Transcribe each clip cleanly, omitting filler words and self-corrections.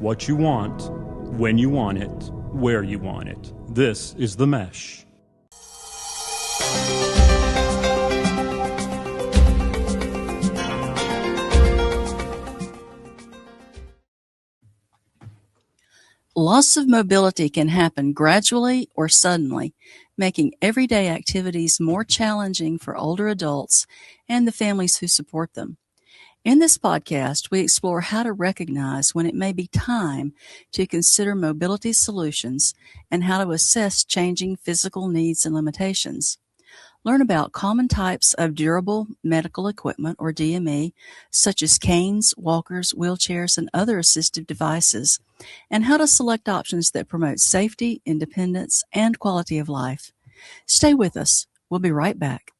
what you want, when you want it, where you want it. This is The Mesh. Loss of mobility can happen gradually or suddenly, making everyday activities more challenging for older adults and the families who support them. In this podcast, we explore how to recognize when it may be time to consider mobility solutions and how to assess changing physical needs and limitations. Learn about common types of durable medical equipment, or DME, such as canes, walkers, wheelchairs, and other assistive devices, and how to select options that promote safety, independence, and quality of life. Stay with us. We'll be right back.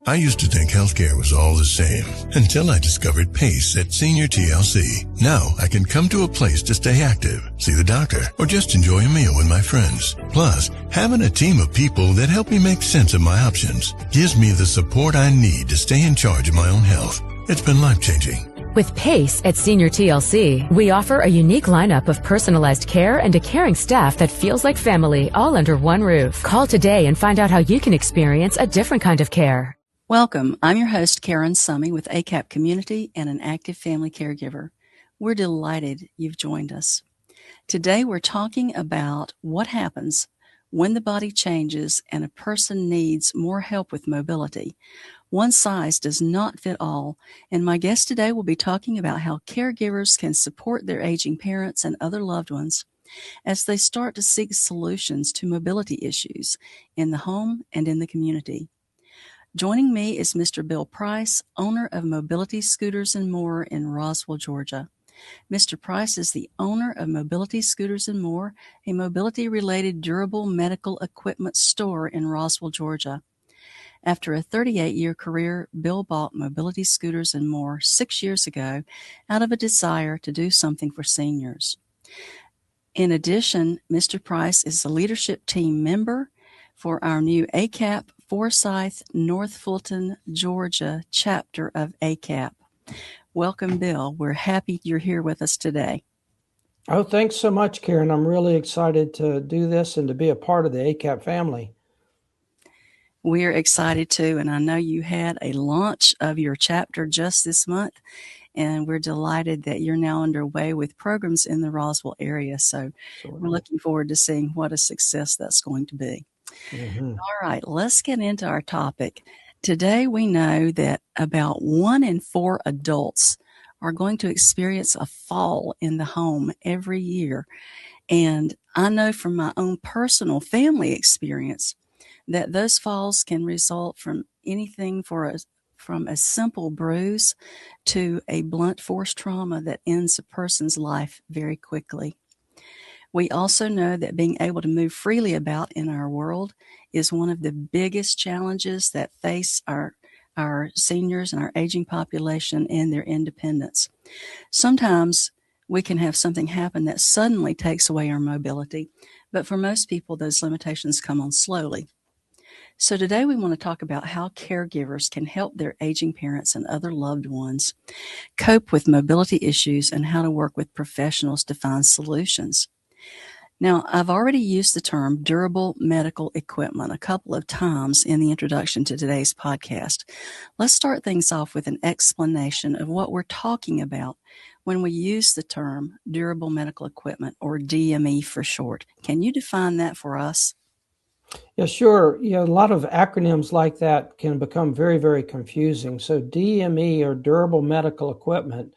I used to think healthcare was all the same until I discovered PACE at Senior TLC. Now I can come to a place to stay active, see the doctor, or just enjoy a meal with my friends. Plus, having a team of people that help me make sense of my options gives me the support I need to stay in charge of my own health. It's been life-changing. With PACE at Senior TLC, we offer a unique lineup of personalized care and a caring staff that feels like family, all under one roof. Call today and find out how you can experience a different kind of care. Welcome. I'm your host, Karen Summey with ACAP Community and an active family caregiver. We're delighted you've joined us. Today we're talking about what happens when the body changes and a person needs more help with mobility. One size does not fit all, and my guest today will be talking about how caregivers can support their aging parents and other loved ones as they start to seek solutions to mobility issues in the home and in the community. Joining me is Mr. Bill Price, owner of Mobility Scooters and More in Roswell, Georgia. Mr. Price is the owner of Mobility Scooters and More, a mobility-related durable medical equipment store in Roswell, Georgia. After a 38-year career, Bill bought Mobility Scooters and More 6 years ago out of a desire to do something for seniors. In addition, Mr. Price is a leadership team member for our new ACAP Forsyth, North Fulton, Georgia chapter of ACAP. Welcome, Bill. We're happy you're here with us today. Oh, thanks so much, Karen. I'm really excited to do this and to be a part of the ACAP family. We're excited too, and I know you had a launch of your chapter just this month, and we're delighted that you're now underway with programs in the Roswell area. So we're looking forward to seeing what a success that's going to be. Mm-hmm. All right, let's get into our topic. Today we know that about 1 in 4 adults are going to experience a fall in the home every year. And I know from my own personal family experience that those falls can result from anything from a simple bruise to a blunt force trauma that ends a person's life very quickly. We also know that being able to move freely about in our world is one of the biggest challenges that face our seniors and our aging population and their independence. Sometimes we can have something happen that suddenly takes away our mobility, but for most people, those limitations come on slowly. So today we want to talk about how caregivers can help their aging parents and other loved ones cope with mobility issues and how to work with professionals to find solutions. Now, I've already used the term durable medical equipment a couple of times in the introduction to today's podcast. Let's start things off with an explanation of what we're talking about when we use the term durable medical equipment, or DME for short. Can you define that for us? Yeah, sure. A lot of acronyms like that can become very, very confusing. So DME, or durable medical equipment,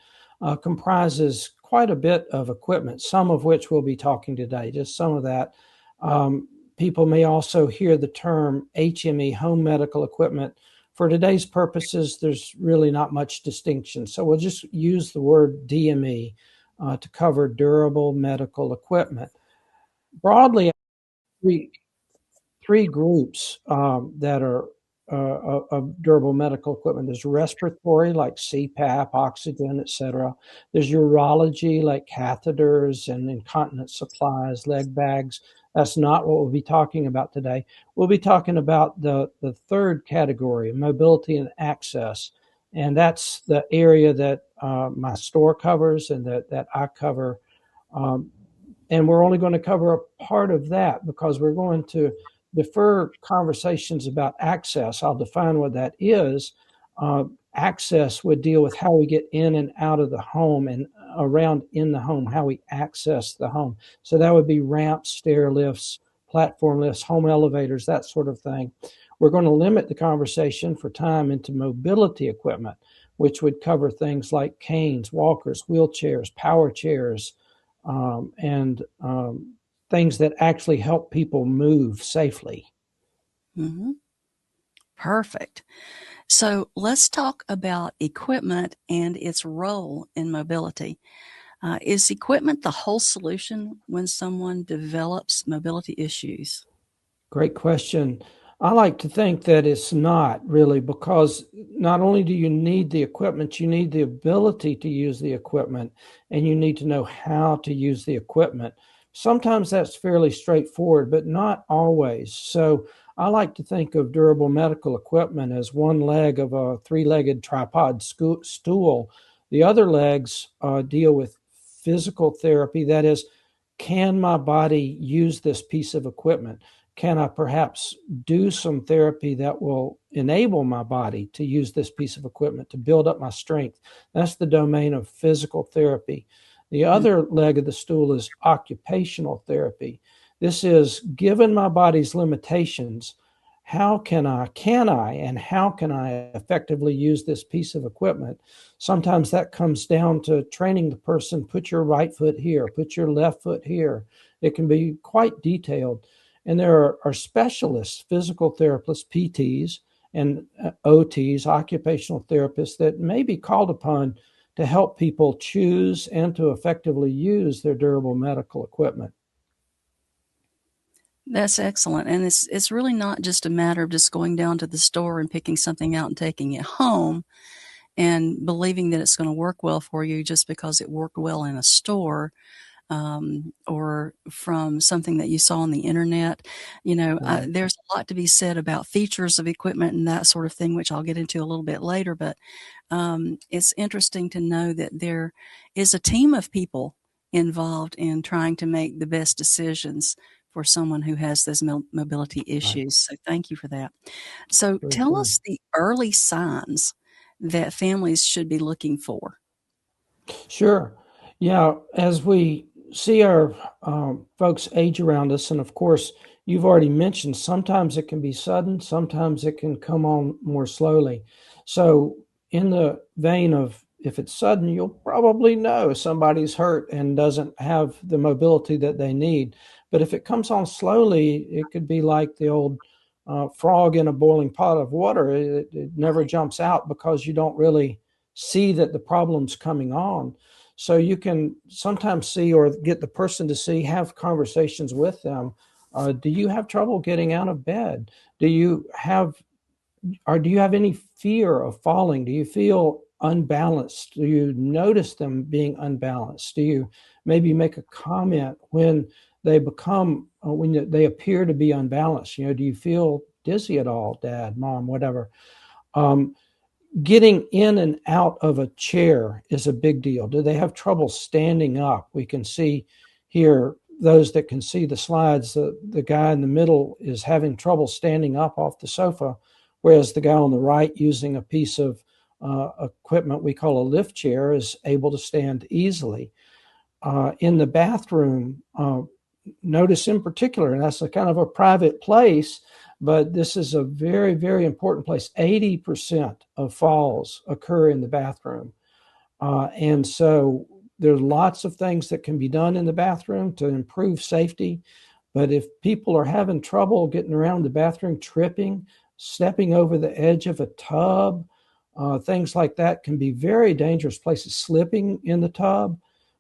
comprises quite a bit of equipment, some of which we'll be talking today, just some of that. People may also hear the term HME, home medical equipment. For today's purposes, there's really not much distinction. So we'll just use the word DME to cover durable medical equipment. Broadly, three groups that are of durable medical equipment. There's respiratory, like CPAP, oxygen, etc. There's urology, like catheters and incontinence supplies, leg bags. That's not what we'll be talking about today. We'll be talking about the third category, mobility and access. And that's the area that my store covers and that I cover And we're only going to cover a part of that because we're going to defer conversations about access. I'll define what that is. Access would deal with how we get in and out of the home and around in the home, how we access the home. So that would be ramps, stair lifts, platform lifts, home elevators, that sort of thing. We're going to limit the conversation for time into mobility equipment, which would cover things like canes, walkers, wheelchairs, power chairs, and things that actually help people move safely. Mm-hmm. Perfect. So let's talk about equipment and its role in mobility. Is equipment the whole solution when someone develops mobility issues? Great question. I like to think that it's not really, because not only do you need the equipment, you need the ability to use the equipment, and you need to know how to use the equipment. Sometimes that's fairly straightforward, but not always. So I like to think of durable medical equipment as one leg of a three-legged tripod stool. The other legs deal with physical therapy. That is, can my body use this piece of equipment? Can I perhaps do some therapy that will enable my body to use this piece of equipment to build up my strength? That's the domain of physical therapy. The other leg of the stool is occupational therapy. This is, given my body's limitations, how can I effectively use this piece of equipment? Sometimes that comes down to training the person, put your right foot here, put your left foot here. It can be quite detailed. And there are specialists, physical therapists, PTs, and OTs, occupational therapists, that may be called upon to help people choose and to effectively use their durable medical equipment. That's excellent. And it's really not just a matter of just going down to the store and picking something out and taking it home and believing that it's going to work well for you just because it worked well in a store. Or from something that you saw on the internet. Right. There's a lot to be said about features of equipment and that sort of thing, which I'll get into a little bit later. But it's interesting to know that there is a team of people involved in trying to make the best decisions for someone who has those mobility issues. Right. So thank you for that. So Very tell cool. us the early signs that families should be looking for. Sure. Yeah, as we see our folks age around us, and of course, you've already mentioned sometimes it can be sudden, sometimes it can come on more slowly. So, in the vein of, if it's sudden, you'll probably know somebody's hurt and doesn't have the mobility that they need. But if it comes on slowly, it could be like the old frog in a boiling pot of water. It never jumps out because you don't really see that the problem's coming on. So you can sometimes see, or get the person to see, have conversations with them. Do you have trouble getting out of bed? Do you have any fear of falling? Do you feel unbalanced? Do you notice them being unbalanced? Do you maybe make a comment when they when they appear to be unbalanced? Do you feel dizzy at all, Dad, Mom, whatever? Getting in and out of a chair is a big deal. Do they have trouble standing up? We can see here, those that can see the slides, the guy in the middle is having trouble standing up off the sofa, whereas the guy on the right, using a piece of equipment we call a lift chair, is able to stand easily. In the bathroom, notice in particular, and that's a kind of a private place, but this is a very, very important place. 80% of falls occur in the bathroom. And so there's lots of things that can be done in the bathroom to improve safety. But if people are having trouble getting around the bathroom, tripping, stepping over the edge of a tub, things like that can be very dangerous places. Slipping in the tub,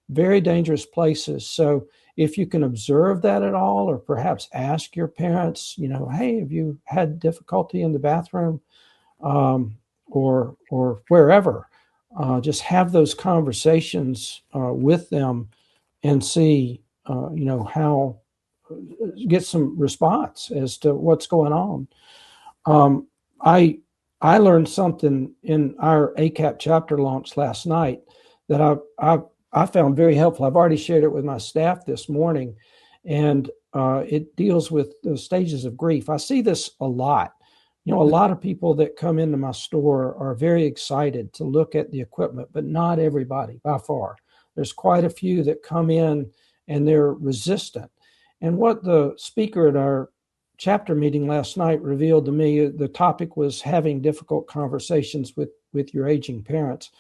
very dangerous places. So if you can observe that at all, or perhaps ask your parents, hey, have you had difficulty in the bathroom, or wherever, just have those conversations with them and see, how, get some response as to what's going on. I learned something in our ACAP chapter launch last night that I found very helpful. I've already shared it with my staff this morning, and it deals with the stages of grief. I see this a lot. A lot of people that come into my store are very excited to look at the equipment, but not everybody by far. There's quite a few that come in and they're resistant. And what the speaker at our chapter meeting last night revealed to me, the topic was having difficult conversations with your aging parents,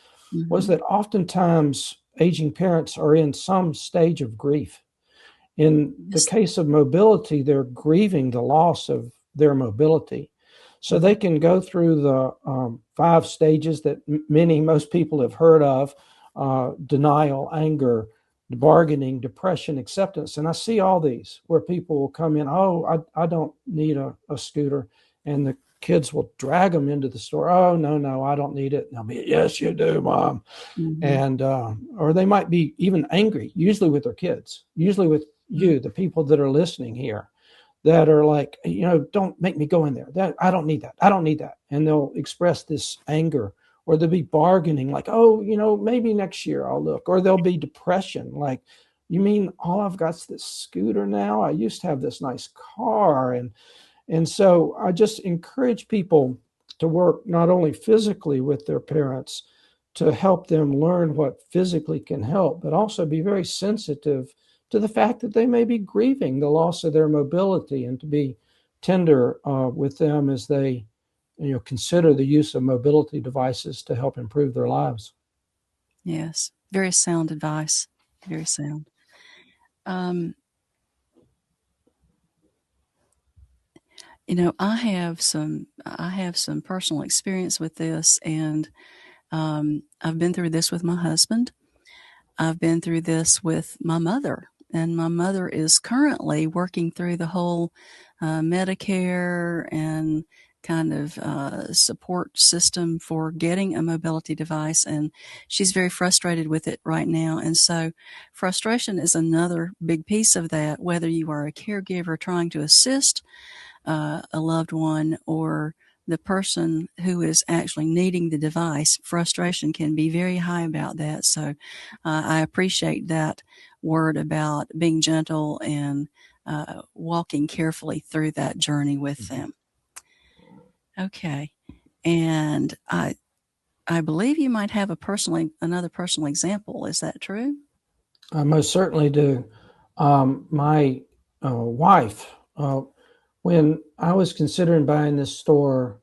was that oftentimes aging parents are in some stage of grief. In the case of mobility, they're grieving the loss of their mobility. So they can go through the 5 stages that most people have heard of: denial, anger, bargaining, depression, acceptance. And I see all these where people will come in, I don't need a scooter. And the kids will drag them into the store. Oh, no, I don't need it. And they'll be, yes, you do, Mom. And, or they might be even angry, usually with their kids, usually with you, the people that are listening here, that are like, don't make me go in there. I don't need that. I don't need that. And they'll express this anger, or they'll be bargaining like, maybe next year I'll look. Or there'll be depression. Like, you mean all I've got is this scooter now? I used to have this nice car. And so I just encourage people to work not only physically with their parents to help them learn what physically can help, but also be very sensitive to the fact that they may be grieving the loss of their mobility, and to be tender with them as they consider the use of mobility devices to help improve their lives. Yes, very sound advice. Very sound. I have some personal experience with this, and I've been through this with my husband. I've been through this with my mother, and my mother is currently working through the whole Medicare and kind of support system for getting a mobility device, and she's very frustrated with it right now. And so frustration is another big piece of that, whether you are a caregiver trying to assist a loved one or the person who is actually needing the device. Frustration can be very high about that. So I appreciate that word about being gentle and walking carefully through that journey with them. Okay. And I believe you might have another personal example. Is that true? I most certainly do. My wife, when I was considering buying this store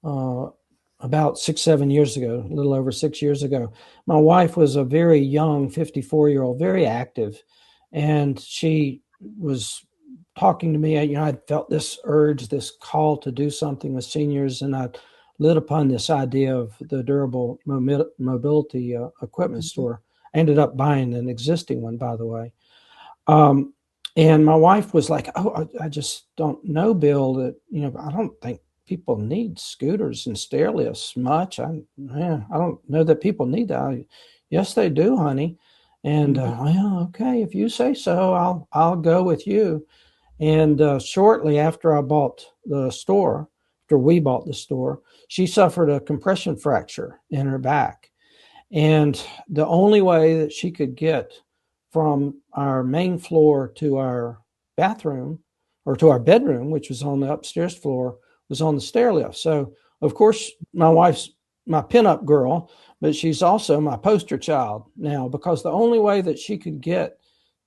about 6-7 years ago, a little over 6 years ago, my wife was a very young 54-year-old, very active, and she was talking to me. I felt this urge, this call to do something with seniors, and I lit upon this idea of the durable mobility equipment store. I ended up buying an existing one, by the way. And my wife was like, I just don't know, Bill, that, I don't think people need scooters and stair lifts much. I don't know that people need that. Yes, they do, honey. And, well, okay, if you say so, I'll go with you. And shortly after we bought the store, she suffered a compression fracture in her back. And the only way that she could get from our main floor to our bathroom, or to our bedroom, which was on the upstairs floor, was on the stair lift. So, of course, my wife's my pinup girl, but she's also my poster child now, because the only way that she could get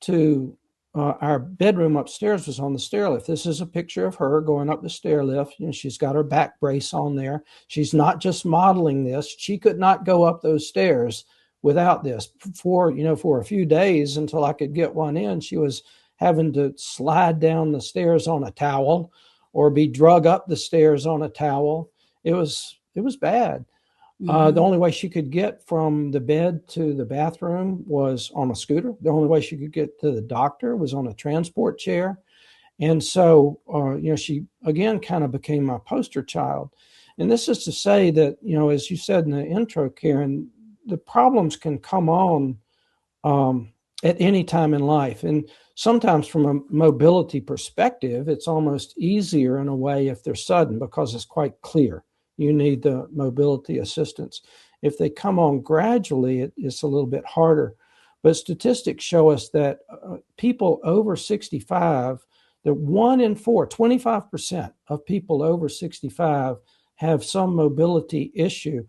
to our bedroom upstairs was on the stair lift. This is a picture of her going up the stair lift. She's got her back brace on there. She's not just modeling this. She could not go up those stairs without this. For a few days until I could get one in, she was having to slide down the stairs on a towel or be drug up the stairs on a towel. It was bad. The only way she could get from the bed to the bathroom was on a scooter. The only way she could get to the doctor was on a transport chair. And so, she again kind of became my poster child. And this is to say that, as you said in the intro, Karen, the problems can come on at any time in life. And sometimes from a mobility perspective, it's almost easier in a way if they're sudden, because it's quite clear. You need the mobility assistance. If they come on gradually, it's a little bit harder. But statistics show us that people over 65, that 1 in 4, 25% of people over 65 have some mobility issue.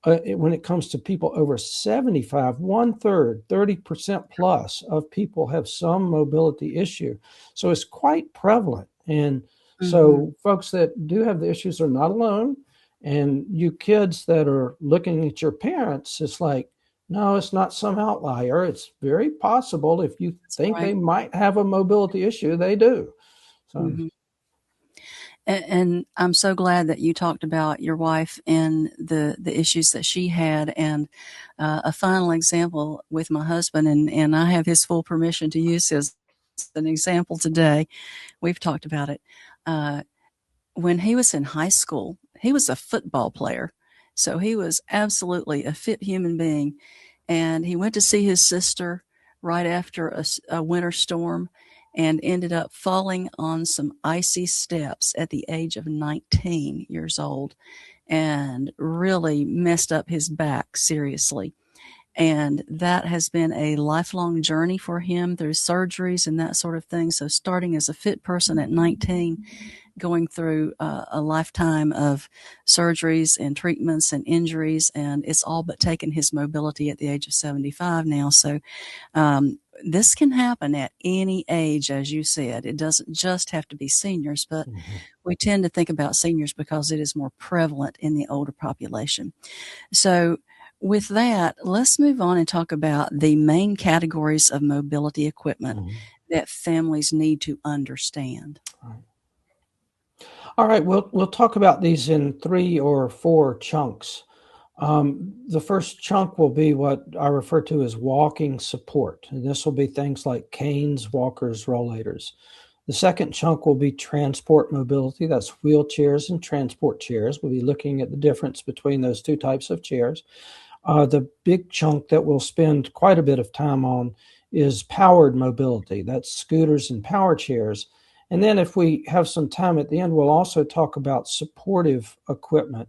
When it comes to people over 75, 1/3, 30% plus of people have some mobility issue. So it's quite prevalent. And so folks that do have the issues are not alone. And you kids that are looking at your parents, it's like, no, it's not some outlier. It's very possible if you think they might have a mobility issue, they do. So. And I'm so glad that you talked about your wife and the issues that she had. And a final example with my husband, and I have his full permission to use his as an example today. We've talked about it. When he was in high school, he was a football player. So he was absolutely a fit human being. And he went to see his sister right after a winter storm and ended up falling on some icy steps at the age of 19 years old and really messed up his back seriously. And that has been a lifelong journey for him through surgeries and that sort of thing. So starting as a fit person at 19, going through a lifetime of surgeries and treatments and injuries, and it's all but taken his mobility at the age of 75 now. So this can happen at any age, as you said. It doesn't just have to be seniors, but we tend to think about seniors because it is more prevalent in the older population. So with that, let's move on and talk about the main categories of mobility equipment that families need to understand. All right, we'll talk about these in 3 or 4 chunks. The first chunk will be what I refer to as walking support, and this will be things like canes, walkers, rollators. The second chunk will be transport mobility. That's wheelchairs and transport chairs. We'll be looking at the difference between those 2 types of chairs. The big chunk that we'll spend quite a bit of time on is powered mobility. That's scooters and power chairs. And then if we have some time at the end, we'll also talk about supportive equipment.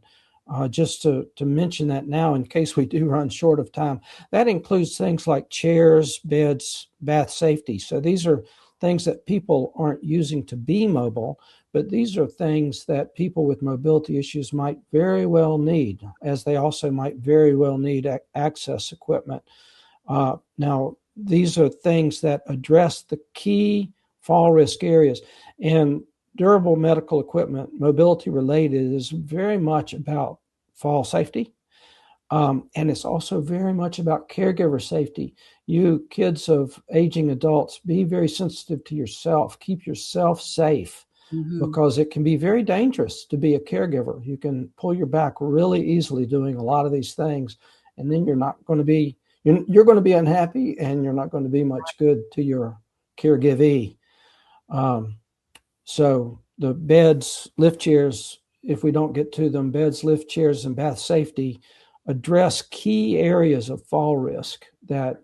Just to mention that now in case we do run short of time. That includes things like chairs, beds, bath safety. So these are things that people aren't using to be mobile, but these are things that people with mobility issues might very well need, as they also might very well need access equipment. Now, these are things that address the key fall risk areas. And durable medical equipment, mobility related, is very much about fall safety. And it's also very much about caregiver safety. You kids of aging adults, be very sensitive to yourself. Keep yourself safe because it can be very dangerous to be a caregiver. You can pull your back really easily doing a lot of these things, and then you're going to be unhappy, and you're not going to be much good to your caregivee. So the beds, lift chairs, if we don't get to them, beds, lift chairs, and bath safety address key areas of fall risk that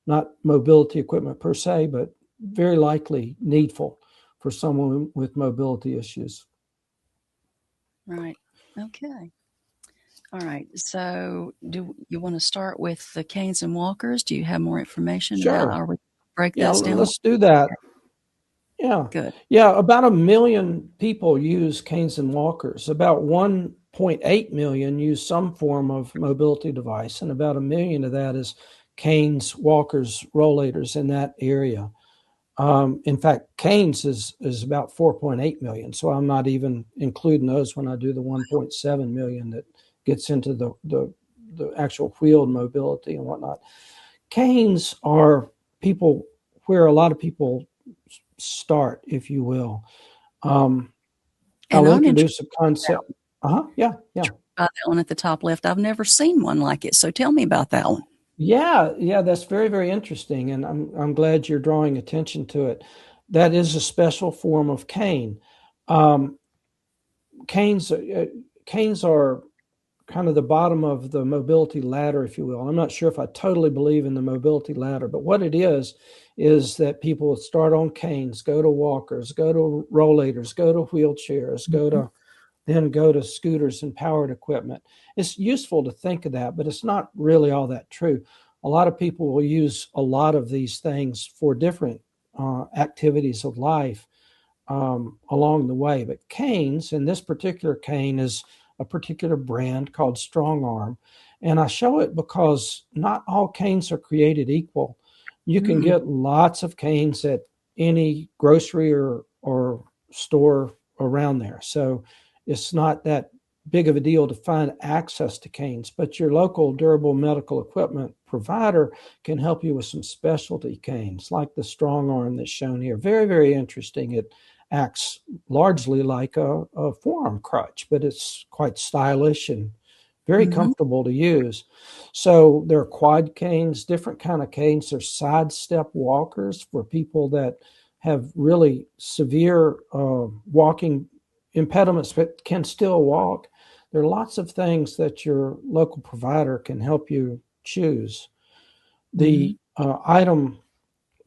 not mobility equipment per se, but very likely needful for someone with mobility issues. Right. Okay. All right. So do you want to start with the canes and walkers? Do you have more information Sure. about, or we break this down? Let's do that. Yeah. Good. Yeah, about 1 million people use canes and walkers. About 1.8 million use some form of mobility device, and about 1 million of that is canes, walkers, rollators in that area. In fact, canes is about 4.8 million, so I'm not even including those when I do the 1.7 million that gets into the actual wheeled mobility and whatnot. Canes are where a lot of people start, if you will. I'll introduce a concept. Yeah. That one at the top left. I've never seen one like it, so tell me about that one. Yeah, that's very, very interesting, and I'm glad you're drawing attention to it. That is a special form of cane. Canes are kind of the bottom of the mobility ladder, if you will. I'm not sure if I totally believe in the mobility ladder, but what it is that people start on canes, go to walkers, go to rollators, go to wheelchairs, then go to scooters and powered equipment. It's useful to think of that, but it's not really all that true. a lot of people will use a lot of these things for different activities of life along the way. But canes, and this particular cane is a particular brand called Strong Arm. And I show it because not all canes are created equal. You can get lots of canes at any grocery or store around there. So it's not that big of a deal to find access to canes, but your local durable medical equipment provider can help you with some specialty canes like the Strong Arm that's shown here. Very, very interesting. It acts largely like a forearm crutch, but it's quite stylish and very comfortable to use. So there are quad canes, different kind of canes. There's side step walkers for people that have really severe walking impediments but can still walk. There are lots of things that your local provider can help you choose. The item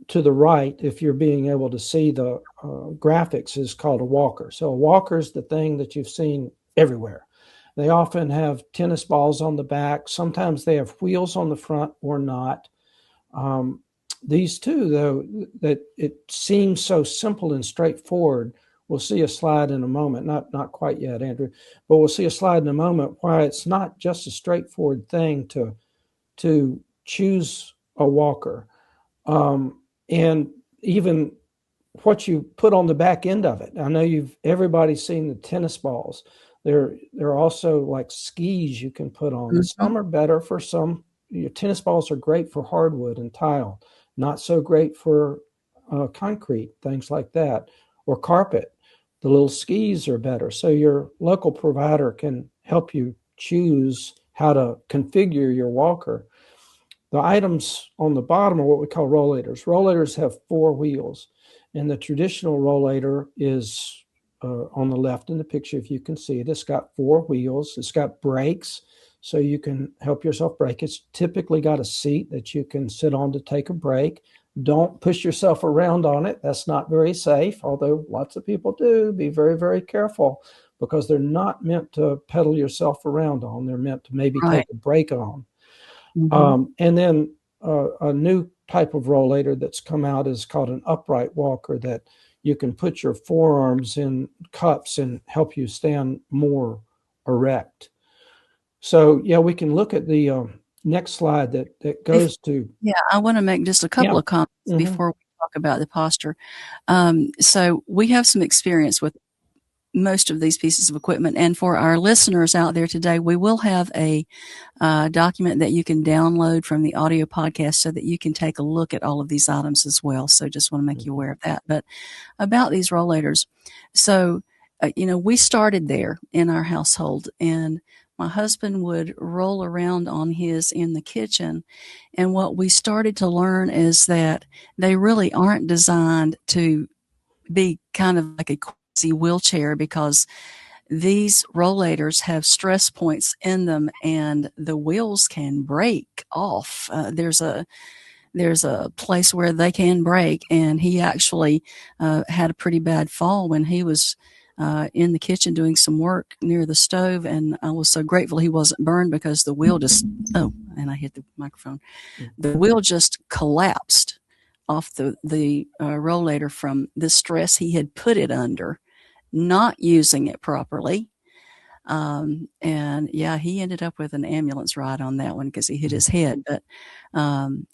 to the right, if you're being able to see the graphics, is called a walker. So a walker is the thing that you've seen everywhere. They often have tennis balls on the back. Sometimes they have wheels on the front or not. These two, though, that it seems so simple and straightforward. We'll see a slide in a moment, not quite yet, Andrew, but we'll see a slide in a moment why it's not just a straightforward thing to choose a walker. And even what you put on the back end of it. I know everybody's seen the tennis balls. There are also like skis you can put on. Some are better for some. Your tennis balls are great for hardwood and tile, not so great for concrete, things like that, or carpet. The little skis are better. So your local provider can help you choose how to configure your walker. The items on the bottom are what we call rollators. Rollators have 4 wheels, and the traditional rollator is on the left in the picture, if you can see it. It's got 4 wheels. It's got brakes, so you can help yourself brake. It's typically got a seat that you can sit on to take a break. Don't push yourself around on it. That's not very safe, although lots of people do. Be very, very careful because they're not meant to pedal yourself around on. They're meant to maybe take a break on. And then a new type of rollator that's come out is called an upright walker, that you can put your forearms in cups and help you stand more erect. So, yeah, we can look at the next slide that goes to. Yeah, I want to make just a couple of comments before we talk about the posture. So we have some experience with most of these pieces of equipment. And for our listeners out there today, we will have a document that you can download from the audio podcast so that you can take a look at all of these items as well. So just want to make you aware of that. But about these rollators, so, we started there in our household, and my husband would roll around on his in the kitchen. And what we started to learn is that they really aren't designed to be kind of like a wheelchair, because these rollators have stress points in them and the wheels can break off. There's a place where they can break, and he actually had a pretty bad fall when he was in the kitchen doing some work near the stove, and I was so grateful he wasn't burned, because the wheel and I hit the microphone. The wheel just collapsed off the rollator from the stress he had put it under, not using it properly. And yeah, he ended up with an ambulance ride on that one because he hit his head, but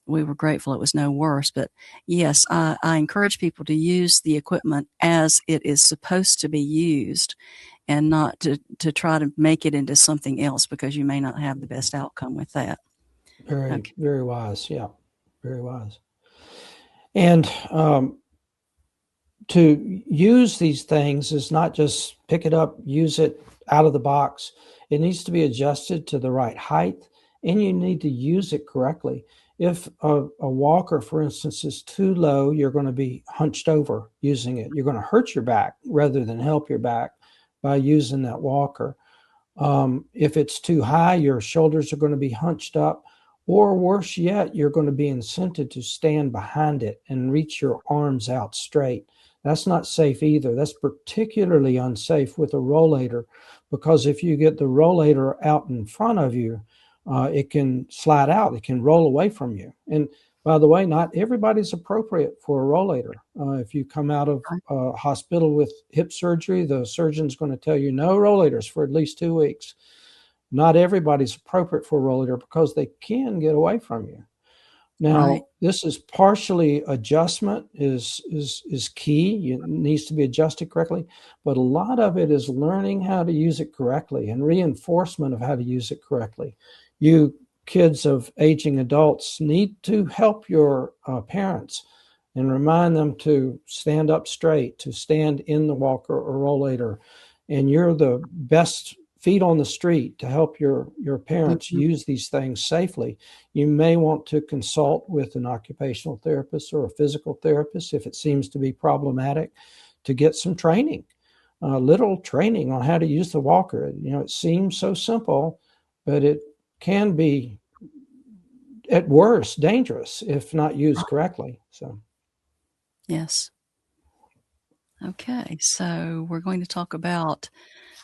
we were grateful it was no worse. But yes, I encourage people to use the equipment as it is supposed to be used, and not to try to make it into something else, because you may not have the best outcome with that. Very wise. Yeah, very wise. And to use these things is not just pick it up, use it out of the box. It needs to be adjusted to the right height, and you need to use it correctly. If a walker, for instance, is too low, you're going to be hunched over using it. You're going to hurt your back rather than help your back by using that walker. If it's too high, your shoulders are going to be hunched up. Or worse yet, you're going to be incented to stand behind it and reach your arms out straight. That's not safe either. That's particularly unsafe with a rollator, because if you get the rollator out in front of you, it can slide out. It can roll away from you. And by the way, not everybody's appropriate for a rollator. If you come out of a hospital with hip surgery, the surgeon's going to tell you no rollators for at least 2 weeks. Not everybody's appropriate for a rollator because they can get away from you. Now, this is partially adjustment is key. It needs to be adjusted correctly, but a lot of it is learning how to use it correctly and reinforcement of how to use it correctly. You kids of aging adults need to help your parents and remind them to stand up straight, to stand in the walker or rollator. And you're the best feet on the street to help your parents use these things safely. You may want to consult with an occupational therapist or a physical therapist if it seems to be problematic, to get some training, little training on how to use the walker. It seems so simple, but it can be, at worst, dangerous if not used correctly. So, yes. Okay, so we're going to talk about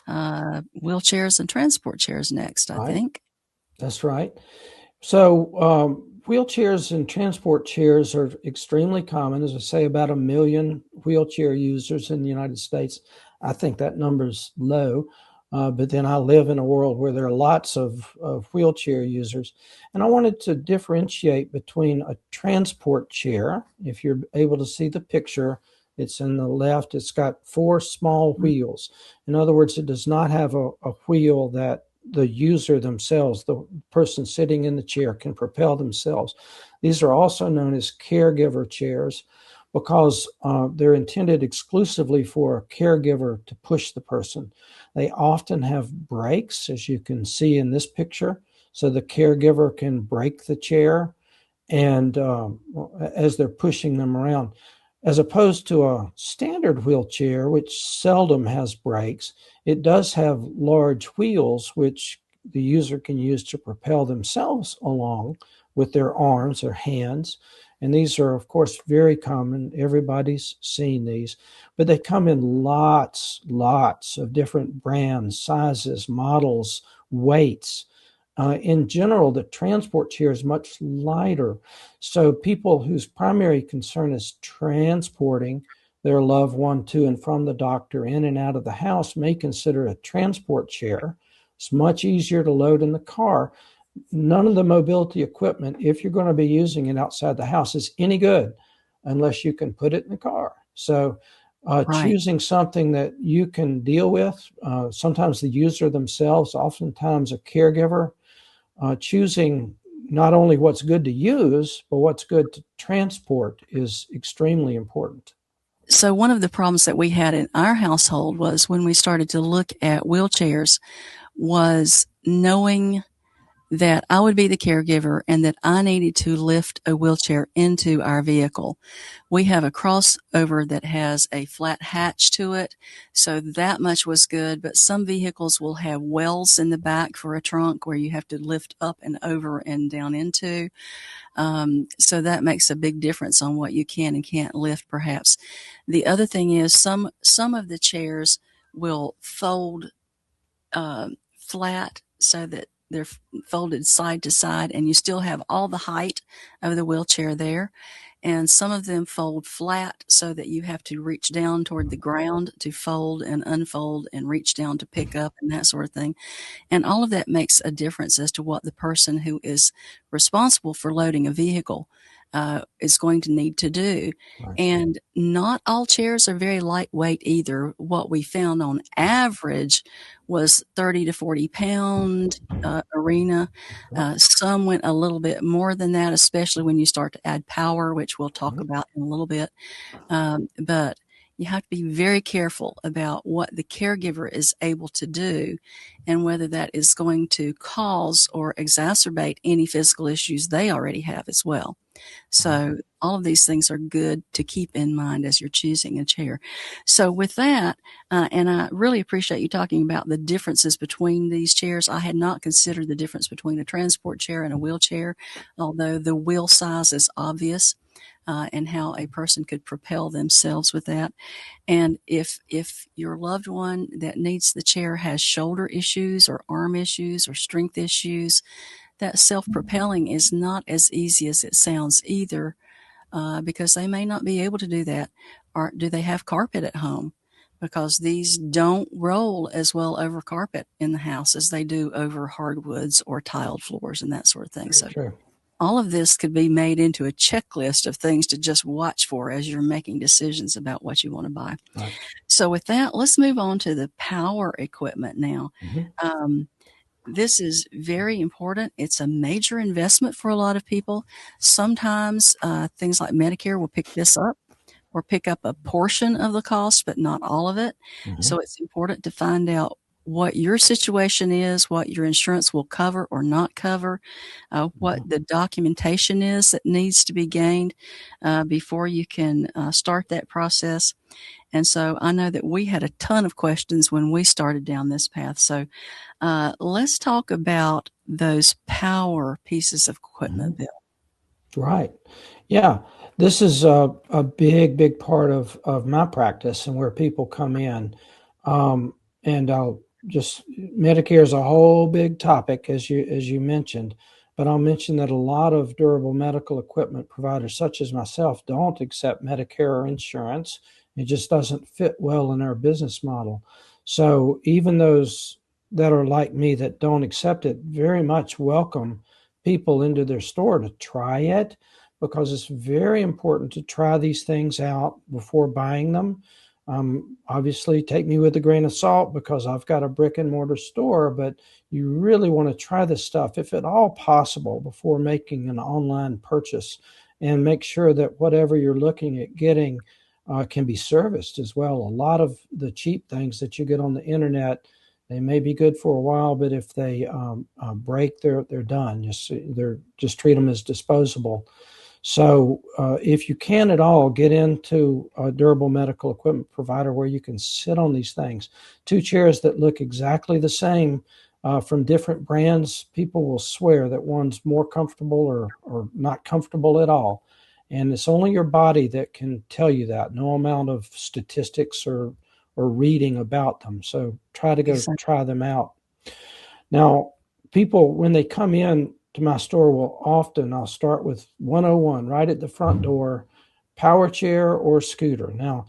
wheelchairs and transport chairs next, I think. That's right. So wheelchairs and transport chairs are extremely common. As I say, about 1 million wheelchair users in the United States. I think that number's low, but then I live in a world where there are lots of wheelchair users. And I wanted to differentiate between a transport chair. If you're able to see the picture, it's in the left. It's got 4 small wheels. In other words, it does not have a wheel that the user themselves, the person sitting in the chair, can propel themselves. These are also known as caregiver chairs because they're intended exclusively for a caregiver to push the person. They often have brakes, as you can see in this picture, so the caregiver can brake the chair and as they're pushing them around. As opposed to a standard wheelchair, which seldom has brakes, it does have large wheels, which the user can use to propel themselves along with their arms or hands. And these are, of course, very common. Everybody's seen these, but they come in lots of different brands, sizes, models, weights. In general, the transport chair is much lighter. So people whose primary concern is transporting their loved one to and from the doctor, in and out of the house, may consider a transport chair. It's much easier to load in the car. None of the mobility equipment, if you're going to be using it outside the house, is any good unless you can put it in the car. So choosing something that you can deal with, sometimes the user themselves, oftentimes a caregiver, choosing not only what's good to use, but what's good to transport is extremely important. So one of the problems that we had in our household was when we started to look at wheelchairs was knowing that I would be the caregiver and that I needed to lift a wheelchair into our vehicle. We have a crossover that has a flat hatch to it, so that much was good, but some vehicles will have wells in the back for a trunk where you have to lift up and over and down into. So that makes a big difference on what you can and can't lift, perhaps. The other thing is some of the chairs will fold flat so that they're folded side to side and you still have all the height of the wheelchair there. And some of them fold flat so that you have to reach down toward the ground to fold and unfold and reach down to pick up and that sort of thing. And all of that makes a difference as to what the person who is responsible for loading a vehicle is going to need to do. Right. And not all chairs are very lightweight either. What we found on average was 30 to 40 pound arena. Some went a little bit more than that, especially when you start to add power, which we'll talk about in a little bit. But you have to be very careful about what the caregiver is able to do and whether that is going to cause or exacerbate any physical issues they already have as well. So all of these things are good to keep in mind as you're choosing a chair. So with that, and I really appreciate you talking about the differences between these chairs. I had not considered the difference between a transport chair and a wheelchair, although the wheel size is obvious. And how a person could propel themselves with that. And if your loved one that needs the chair has shoulder issues or arm issues or strength issues, that self-propelling is not as easy as it sounds either, because they may not be able to do that. Or do they have carpet at home? Because these don't roll as well over carpet in the house as they do over hardwoods or tiled floors and that sort of thing. So True. all of this could be made into a checklist of things to just watch for as you're making decisions about what you want to buy. Right. So with that, let's move on to the power equipment now. Mm-hmm. This is very important. It's a major investment for a lot of people. Sometimes things like Medicare will pick this up or pick up a portion of the cost, but not all of it. Mm-hmm. So it's important to find out what your situation is, what your insurance will cover or not cover, what the documentation is that needs to be gained before you can start that process. And so I know that we had a ton of questions when we started down this path. So let's talk about those power pieces of equipment, Bill. Right. Yeah. This is a big part of my practice and where people come in. And I'll Medicare is a whole big topic, as you mentioned, but I'll mention that a lot of durable medical equipment providers, such as myself, don't accept Medicare or insurance. It just doesn't fit well in our business model. So even those that are like me that don't accept it very much welcome people into their store to try it, because it's very important to try these things out before buying them. Obviously, take me with a grain of salt because I've got a brick and mortar store, but you really want to try this stuff, if at all possible, before making an online purchase, and make sure that whatever you're looking at getting can be serviced as well. A lot of the cheap things that you get on the internet, they may be good for a while, but if they break, they're done. Just treat them as disposable. So if you can at all, get into a durable medical equipment provider where you can sit on these things. 2 chairs that look exactly the same from different brands, people will swear that one's more comfortable or not comfortable at all. And it's only your body that can tell you that. No amount of statistics or reading about them. So try to go try them out. Now, people, when they come in to my store, I'll start with 101 right at the front door, power chair or scooter. Now,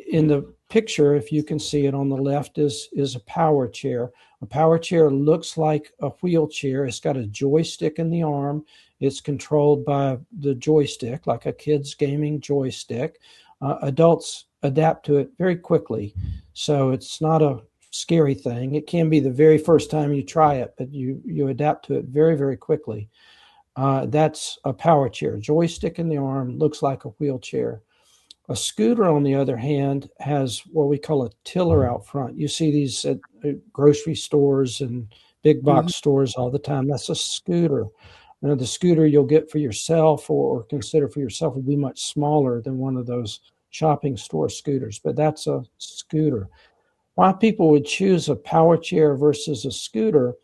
in the picture, if you can see it on the left, is a power chair. A power chair looks like a wheelchair. It's got a joystick in the arm. It's controlled by the joystick, like a kid's gaming joystick. Adults adapt to it very quickly. So it's not a scary thing. It can be the very first time you try it, but you adapt to it very, very quickly. That's a power chair. Joystick in the arm, looks like a wheelchair. A scooter, on the other hand, has what we call a tiller out front. You see these at grocery stores and big box stores all the time. That's a scooter. Now, the scooter you'll get for yourself or consider for yourself will be much smaller than one of those shopping store scooters, but that's a scooter. Why people would choose a power chair versus a scooter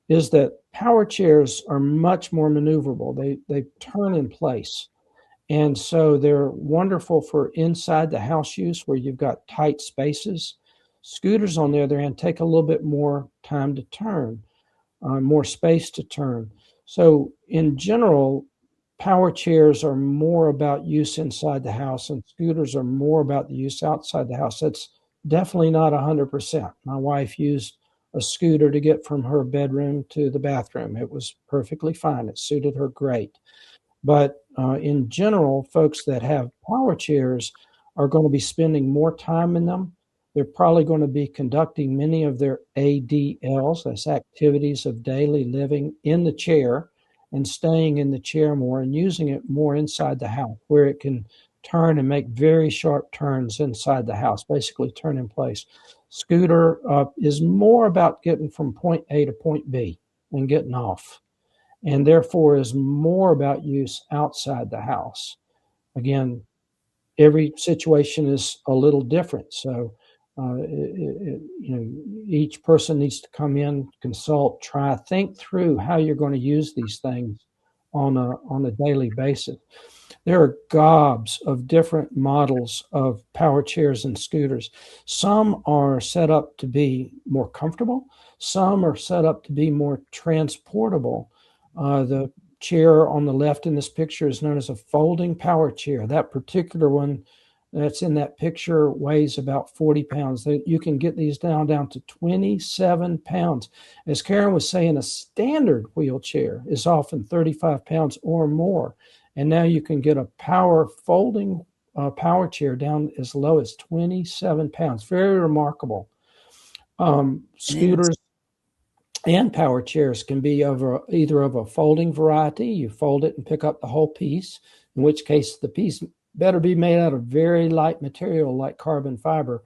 is that power chairs are much more maneuverable. They turn in place. And so they're wonderful for inside the house use where you've got tight spaces. Scooters, on the other hand, take a little bit more time to turn, more space to turn. So in general, power chairs are more about use inside the house and scooters are more about the use outside the house. That's definitely not 100%. My wife used a scooter to get from her bedroom to the bathroom. It was perfectly fine. It suited her great. But in general, folks that have power chairs are going to be spending more time in them. They're probably going to be conducting many of their ADLs, that's activities of daily living, in the chair and staying in the chair more and using it more inside the house where it can turn and make very sharp turns inside the house, basically turn in place. Scooter is more about getting from point A to point B and getting off, and therefore is more about use outside the house. Again, every situation is a little different. So, each person needs to come in, consult, try, think through how you're going to use these things on a daily basis. There are gobs of different models of power chairs and scooters. Some are set up to be more comfortable. Some are set up to be more transportable. The chair on the left in this picture is known as a folding power chair. That particular one that's in that picture weighs about 40 pounds. You can get these down to 27 pounds. As Karen was saying, a standard wheelchair is often 35 pounds or more. And now you can get a folding power chair down as low as 27 pounds. Very remarkable. Scooters and power chairs can be either of a folding variety. You fold it and pick up the whole piece, in which case the piece better be made out of very light material like carbon fiber,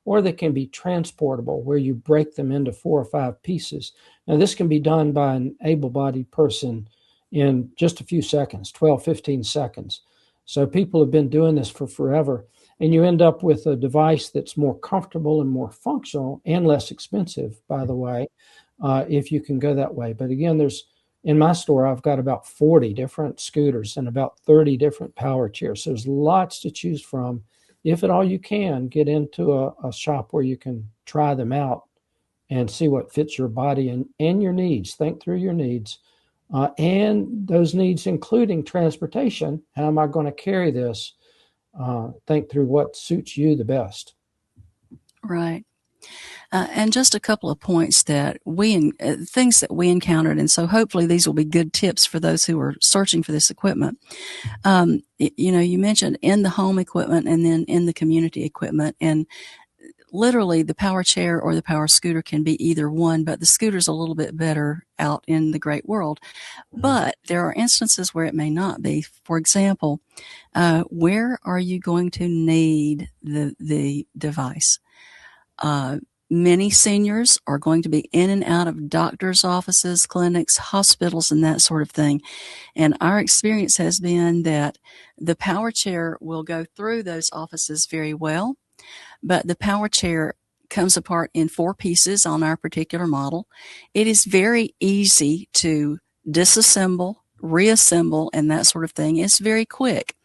or they can be transportable, where you break them into 4 or 5 pieces. Now, this can be done by an able-bodied person in just a few seconds, 12, 15 seconds. So people have been doing this for forever, and you end up with a device that's more comfortable and more functional and less expensive, by the way, if you can go that way. But again, in my store, I've got about 40 different scooters and about 30 different power chairs. So there's lots to choose from. If at all you can, get into a shop where you can try them out and see what fits your body and your needs. Think through your needs. And those needs including transportation. How am I going to carry this? Think through what suits you the best. Right. And just a couple of points that things that we encountered. And so hopefully these will be good tips for those who are searching for this equipment. You mentioned in the home equipment and then in the community equipment, and literally the power chair or the power scooter can be either one, but the scooter's a little bit better out in the great world. But there are instances where it may not be. For example, where are you going to need the device? Many seniors are going to be in and out of doctors' offices, clinics, hospitals, and that sort of thing. And our experience has been that the power chair will go through those offices very well, but the power chair comes apart in 4 pieces on our particular model. It is very easy to disassemble, reassemble, and that sort of thing. It's very quick.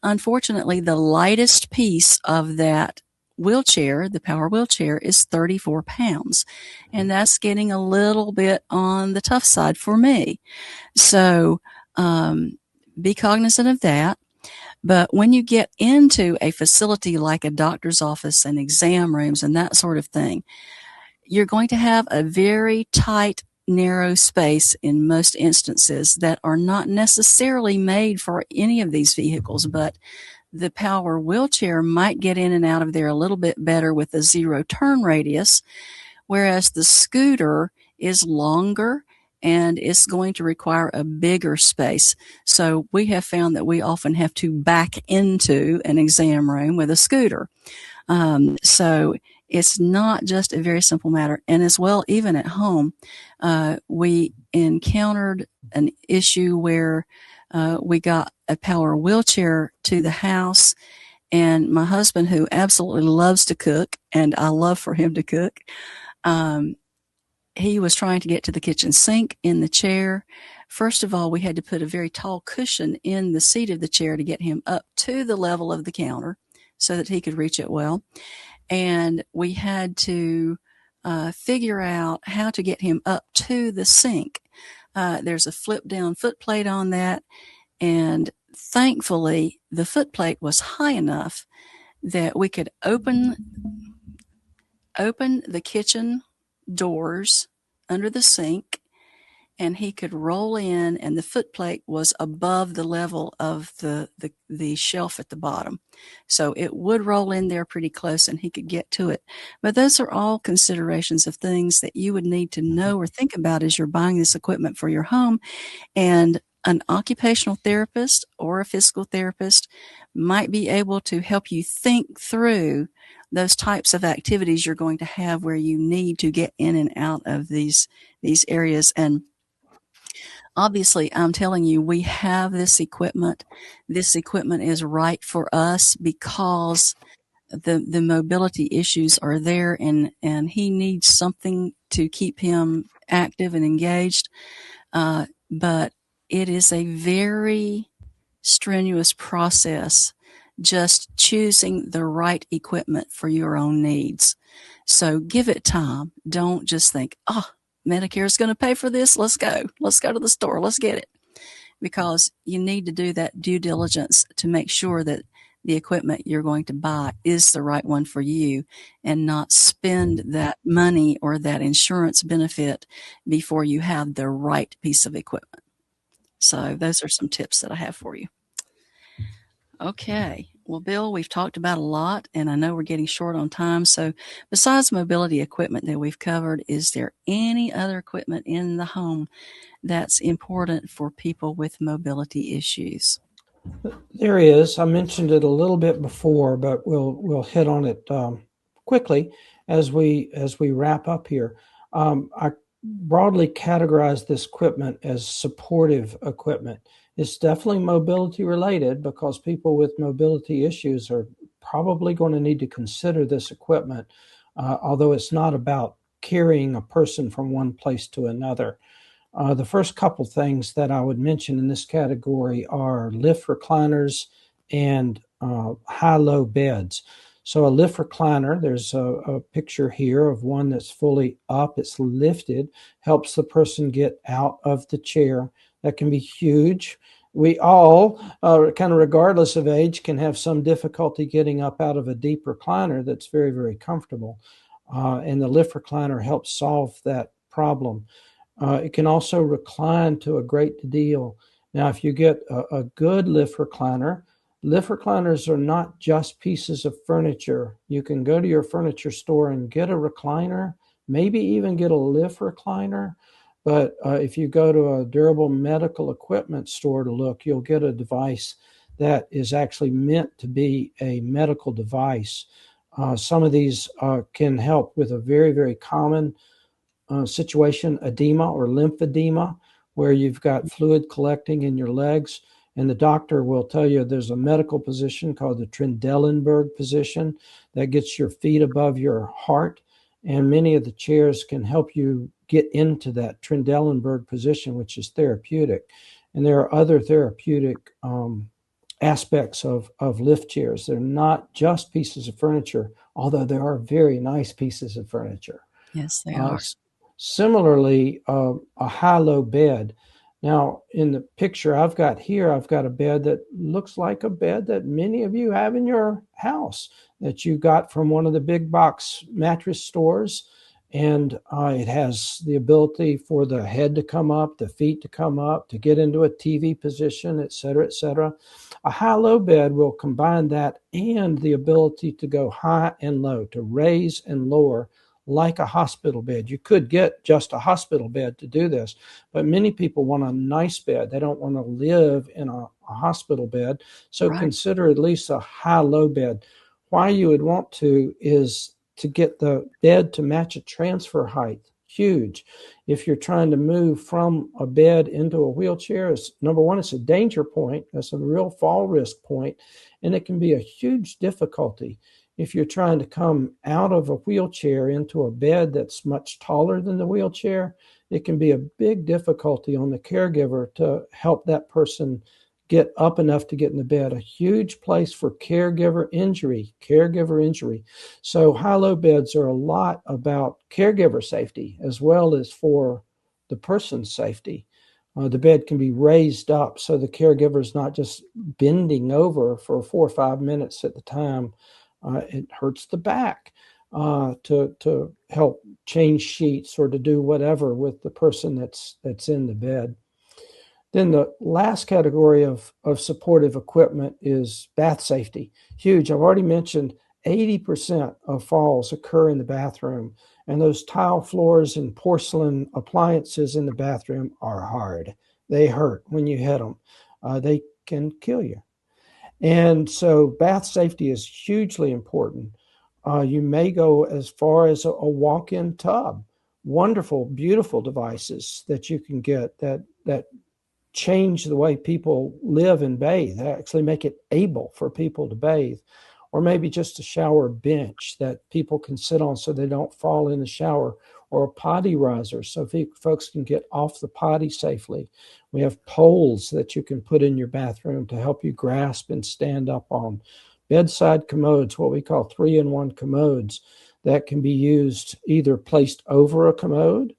Unfortunately, the lightest piece of that wheelchair, the power wheelchair, is 34 pounds. And that's getting a little bit on the tough side for me. So be cognizant of that. But when you get into a facility like a doctor's office and exam rooms and that sort of thing, you're going to have a very tight, narrow space in most instances that are not necessarily made for any of these vehicles, but the power wheelchair might get in and out of there a little bit better with a 0 turn radius, whereas the scooter is longer and it's going to require a bigger space. So we have found that we often have to back into an exam room with a scooter. So it's not just a very simple matter. And as well, even at home, we encountered an issue where we got a power wheelchair to the house, and my husband, who absolutely loves to cook, and I love for him to cook, he was trying to get to the kitchen sink in the chair. First of all, we had to put a very tall cushion in the seat of the chair to get him up to the level of the counter so that he could reach it well. And we had to figure out how to get him up to the sink. There's a flip down foot plate on that. And thankfully, the foot plate was high enough that we could open the kitchen doors under the sink, and he could roll in, and the foot plate was above the level of the shelf at the bottom. So it would roll in there pretty close and he could get to it. But those are all considerations of things that you would need to know or think about as you're buying this equipment for your home. And an occupational therapist or a physical therapist might be able to help you think through those types of activities you're going to have where you need to get in and out of these areas. And obviously, I'm telling you, we have this equipment. This equipment is right for us because the mobility issues are there, and he needs something to keep him active and engaged. But it is a very strenuous process just choosing the right equipment for your own needs. So give it time. Don't just think, Medicare is going to pay for this. Let's go to the store. Let's get it. Because you need to do that due diligence to make sure that the equipment you're going to buy is the right one for you, and not spend that money or that insurance benefit before you have the right piece of equipment. So those are some tips that I have for you. Okay. Well, Bill, we've talked about a lot, and I know we're getting short on time. So besides mobility equipment that we've covered, is there any other equipment in the home that's important for people with mobility issues? There is. I mentioned it a little bit before, but we'll hit on it quickly as we wrap up here. I broadly categorize this equipment as supportive equipment. It's definitely mobility related, because people with mobility issues are probably going to need to consider this equipment, although it's not about carrying a person from one place to another. The first couple things that I would mention in this category are lift recliners and high-low beds. So a lift recliner, there's a picture here of one that's fully up, it's lifted, helps the person get out of the chair. That can be huge. We all, kind of regardless of age, can have some difficulty getting up out of a deep recliner that's very, very comfortable. And the lift recliner helps solve that problem. It can also recline to a great deal. Now, if you get a good lift recliners are not just pieces of furniture. You can go to your furniture store and get a recliner, maybe even get a lift recliner. But if you go to a durable medical equipment store to look, you'll get a device that is actually meant to be a medical device. Some of these can help with a very, very common situation, edema or lymphedema, where you've got fluid collecting in your legs. And the doctor will tell you there's a medical position called the Trendelenburg position that gets your feet above your heart. And many of the chairs can help you get into that Trendelenburg position, which is therapeutic. And there are other therapeutic aspects of lift chairs. They're not just pieces of furniture, although there are very nice pieces of furniture. Yes, they are. Similarly, a high-low bed. Now, in the picture I've got here, I've got a bed that looks like a bed that many of you have in your house that you got from one of the big box mattress stores. And it has the ability for the head to come up, the feet to come up, to get into a TV position, et cetera, et cetera. A high-low bed will combine that and the ability to go high and low, to raise and lower, like a hospital bed. You could get just a hospital bed to do this, but many people want a nice bed. They don't want to live in a hospital bed. So Right. Consider at least a high-low bed. Why you would want to is to get the bed to match a transfer height. Huge. If you're trying to move from a bed into a wheelchair, number one, it's a danger point. That's a real fall risk point, and it can be a huge difficulty. If you're trying to come out of a wheelchair into a bed that's much taller than the wheelchair, it can be a big difficulty on the caregiver to help that person get up enough to get in the bed. A huge place for caregiver injury. So high-low beds are a lot about caregiver safety as well as for the person's safety. The bed can be raised up so the caregiver is not just bending over for 4 or 5 minutes at the time. It hurts the back to help change sheets or to do whatever with the person that's in the bed. Then the last category of supportive equipment is bath safety. Huge. I've already mentioned 80% of falls occur in the bathroom, and those tile floors and porcelain appliances in the bathroom are hard. They hurt when you hit them. They can kill you. And so bath safety is hugely important. You may go as far as a walk-in tub. Wonderful, beautiful devices that you can get that change the way people live and bathe, actually make it able for people to bathe. Or maybe just a shower bench that people can sit on so they don't fall in the shower, or a potty riser so folks can get off the potty safely. We have poles that you can put in your bathroom to help you grasp and stand up on. Bedside commodes, what we call 3-in-1 commodes, that can be used either placed over a commode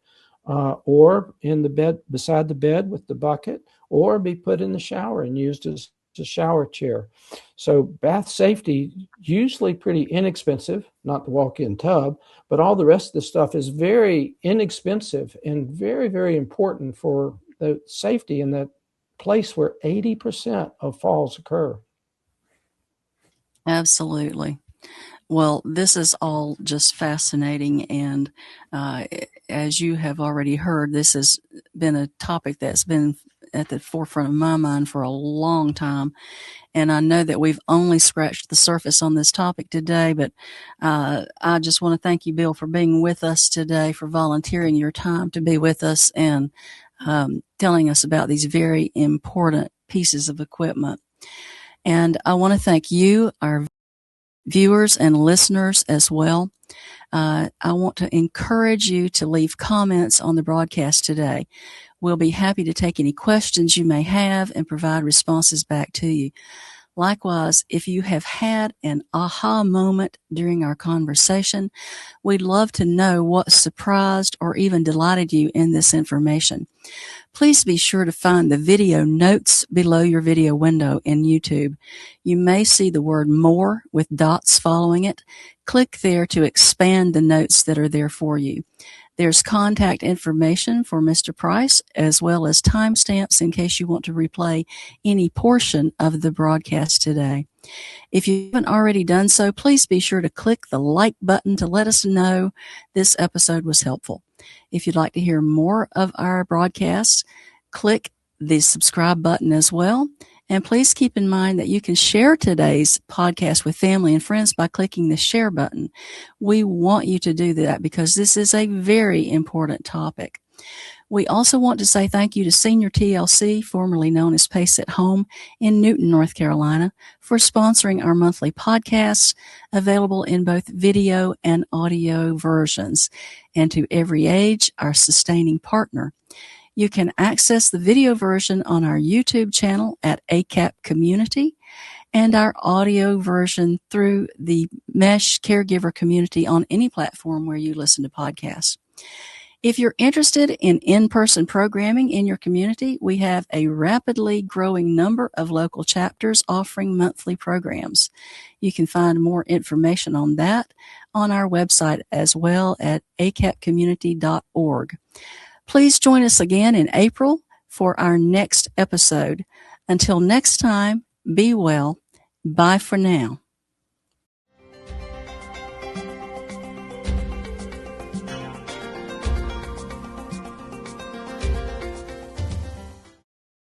or in the bed, beside the bed with the bucket, or be put in the shower and used as a shower chair. So bath safety, usually pretty inexpensive, not the walk-in tub, but all the rest of the stuff is very inexpensive and very, very important for the safety in that place where 80% of falls occur. Absolutely. Well, this is all just fascinating. And as you have already heard, this has been a topic that's been at the forefront of my mind for a long time. And I know that we've only scratched the surface on this topic today, but I just want to thank you, Bill, for being with us today, for volunteering your time to be with us and telling us about these very important pieces of equipment. And I want to thank you, our viewers and listeners as well. I want to encourage you to leave comments on the broadcast today. We'll be happy to take any questions you may have and provide responses back to you. Likewise, if you have had an aha moment during our conversation, we'd love to know what surprised or even delighted you in this information. Please be sure to find the video notes below your video window in YouTube. You may see the word more with dots following it. Click there to expand the notes that are there for you. There's contact information for Mr. Price, as well as timestamps in case you want to replay any portion of the broadcast today. If you haven't already done so, please be sure to click the like button to let us know this episode was helpful. If you'd like to hear more of our broadcasts, click the subscribe button as well. And please keep in mind that you can share today's podcast with family and friends by clicking the share button. We want you to do that because this is a very important topic. We also want to say thank you to Senior TLC, formerly known as Pace at Home, in Newton, North Carolina, for sponsoring our monthly podcasts, available in both video and audio versions, and to Every Age, our sustaining partner. You can access the video version on our YouTube channel at ACAP Community and our audio version through the Mesh Caregiver Community on any platform where you listen to podcasts. If you're interested in in-person programming in your community, we have a rapidly growing number of local chapters offering monthly programs. You can find more information on that on our website as well at acapcommunity.org. Please join us again in April for our next episode. Until next time, be well. Bye for now.